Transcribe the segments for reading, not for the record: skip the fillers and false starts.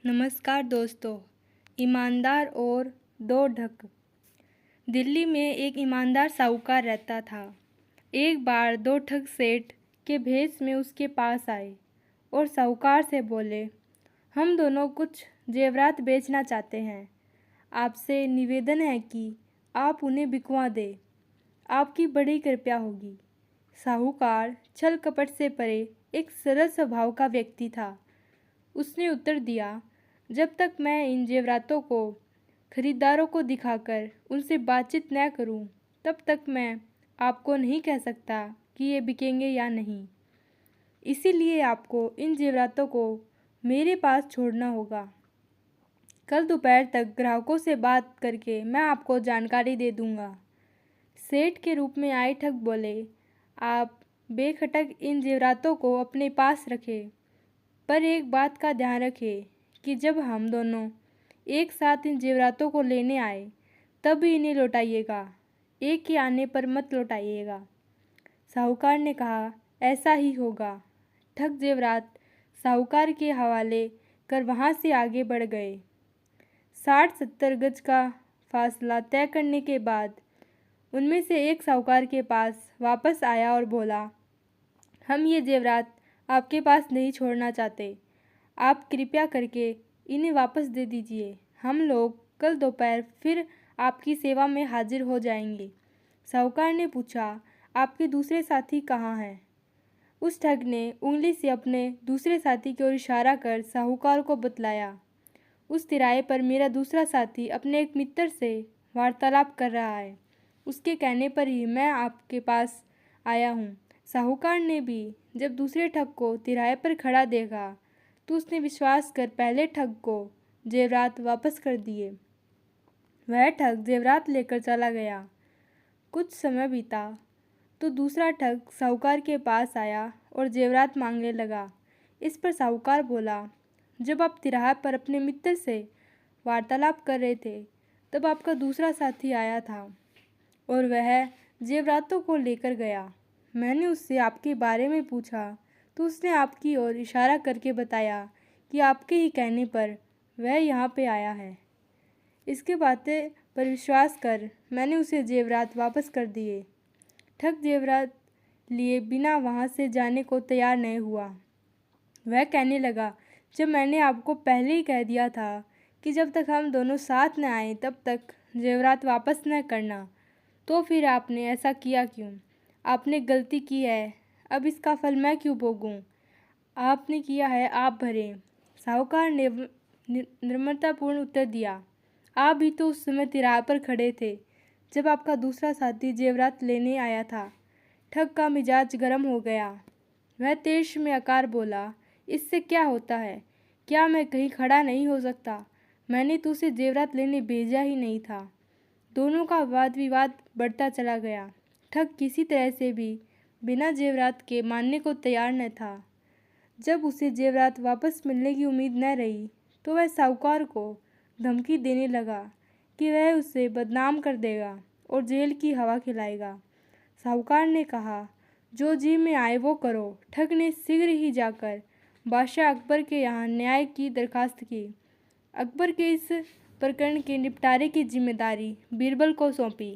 नमस्कार दोस्तों। ईमानदार और दो ढक। दिल्ली में एक ईमानदार साहूकार रहता था। एक बार दो ठग सेठ के भेष में उसके पास आए और साहूकार से बोले, हम दोनों कुछ जेवरात बेचना चाहते हैं। आपसे निवेदन है कि आप उन्हें बिकवा दें। आपकी बड़ी कृपया होगी। साहूकार छल कपट से परे एक सरल स्वभाव का व्यक्ति था। उसने उत्तर दिया, जब तक मैं इन जेवरातों को खरीदारों को दिखाकर उनसे बातचीत न करूं, तब तक मैं आपको नहीं कह सकता कि ये बिकेंगे या नहीं। इसीलिए आपको इन जेवरातों को मेरे पास छोड़ना होगा। कल दोपहर तक ग्राहकों से बात करके मैं आपको जानकारी दे दूंगा। सेठ के रूप में आए ठग बोले, आप बेखटक इन जेवरातों को अपने पास रखें, पर एक बात का ध्यान रखें कि जब हम दोनों एक साथ इन जेवरातों को लेने आए तब ही इन्हें लौटाइएगा, एक के आने पर मत लौटाइएगा। साहूकार ने कहा, ऐसा ही होगा। ठग जेवरात साहूकार के हवाले कर वहाँ से आगे बढ़ गए। 60-70 गज का फासला तय करने के बाद उनमें से एक साहूकार के पास वापस आया और बोला, हम ये जेवरात आपके पास नहीं छोड़ना चाहते। आप कृपया करके इन्हें वापस दे दीजिए। हम लोग कल दोपहर फिर आपकी सेवा में हाजिर हो जाएंगे। साहूकार ने पूछा, आपके दूसरे साथी कहाँ हैं? उस ठग ने उंगली से अपने दूसरे साथी की ओर इशारा कर साहूकार को बतलाया, उस तिराहे पर मेरा दूसरा साथी अपने एक मित्र से वार्तालाप कर रहा है। उसके कहने पर ही मैं आपके पास आया हूँ। साहूकार ने भी जब दूसरे ठग को तिराहे पर खड़ा देखा तो उसने विश्वास कर पहले ठग को जेवरात वापस कर दिए। वह ठग जेवरात लेकर चला गया। कुछ समय बीता तो दूसरा ठग साहूकार के पास आया और जेवरात मांगने लगा। इस पर साहूकार बोला, जब आप तिराहे पर अपने मित्र से वार्तालाप कर रहे थे तब आपका दूसरा साथी आया था और वह जेवरातों को लेकर गया। मैंने उससे आपके बारे में पूछा तो उसने आपकी ओर इशारा करके बताया कि आपके ही कहने पर वह यहाँ पे आया है। इसके बातें पर विश्वास कर मैंने उसे जेवरात वापस कर दिए। ठग जेवरात लिए बिना वहाँ से जाने को तैयार नहीं हुआ। वह कहने लगा, जब मैंने आपको पहले ही कह दिया था कि जब तक हम दोनों साथ न आए तब तक जेवरात वापस न करना, तो फिर आपने ऐसा किया क्यों? आपने गलती की है, अब इसका फल मैं क्यों भोगूं? आपने किया है, आप भरें। साहूकार ने निर्ममतापूर्ण उत्तर दिया, आप भी तो उस समय तिराहे पर खड़े थे जब आपका दूसरा साथी जेवरात लेने आया था। ठग का मिजाज गर्म हो गया। वह तेज में आकर बोला, इससे क्या होता है? क्या मैं कहीं खड़ा नहीं हो सकता? मैंने तो उसे जेवरात लेने भेजा ही नहीं था। दोनों का वाद विवाद बढ़ता चला गया। ठग किसी तरह से भी बिना जेवरात के मानने को तैयार न था। जब उसे जेवरात वापस मिलने की उम्मीद न रही तो वह साहूकार को धमकी देने लगा कि वह उसे बदनाम कर देगा और जेल की हवा खिलाएगा। साहूकार ने कहा, जो जी में आए वो करो। ठग ने शीघ्र ही जाकर बादशाह अकबर के यहाँ न्याय की दरखास्त की। अकबर के इस प्रकरण के निपटारे की जिम्मेदारी बीरबल को सौंपी।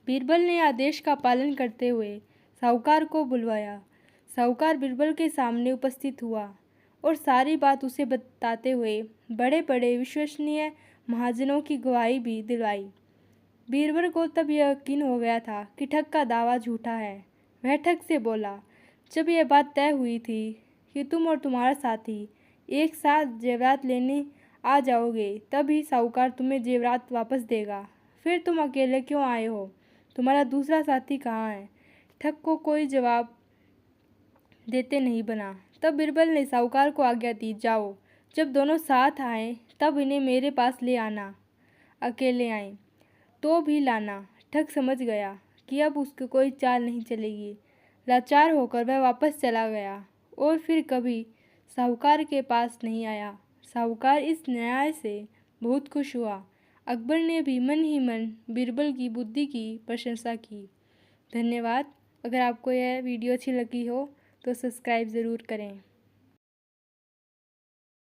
बीरबल ने आदेश का पालन करते हुए साहूकार को बुलवाया। साहूकार बीरबल के सामने उपस्थित हुआ और सारी बात उसे बताते हुए बड़े बड़े विश्वसनीय महाजनों की गवाही भी दिलवाई। बीरबल को तब यह यकीन हो गया था कि ठग का दावा झूठा है। वह ठग से बोला, जब यह बात तय हुई थी कि तुम और तुम्हारा साथी एक साथ जेवरात लेने आ जाओगे तब ही साहूकार तुम्हें जेवरात वापस देगा। फिर तुम अकेले क्यों आए हो? तुम्हारा दूसरा साथी कहाँ है? ठग को कोई जवाब देते नहीं बना। तब बीरबल ने साहूकार को आज्ञा दी, जाओ, जब दोनों साथ आए तब इन्हें मेरे पास ले आना। अकेले आए तो भी लाना। ठग समझ गया कि अब उसको कोई चाल नहीं चलेगी। लाचार होकर वह वापस चला गया और फिर कभी साहूकार के पास नहीं आया। साहूकार इस न्याय से बहुत खुश हुआ। अकबर ने भी मन ही मन बीरबल की बुद्धि की प्रशंसा की। धन्यवाद। अगर आपको यह वीडियो अच्छी लगी हो तो सब्सक्राइब ज़रूर करें।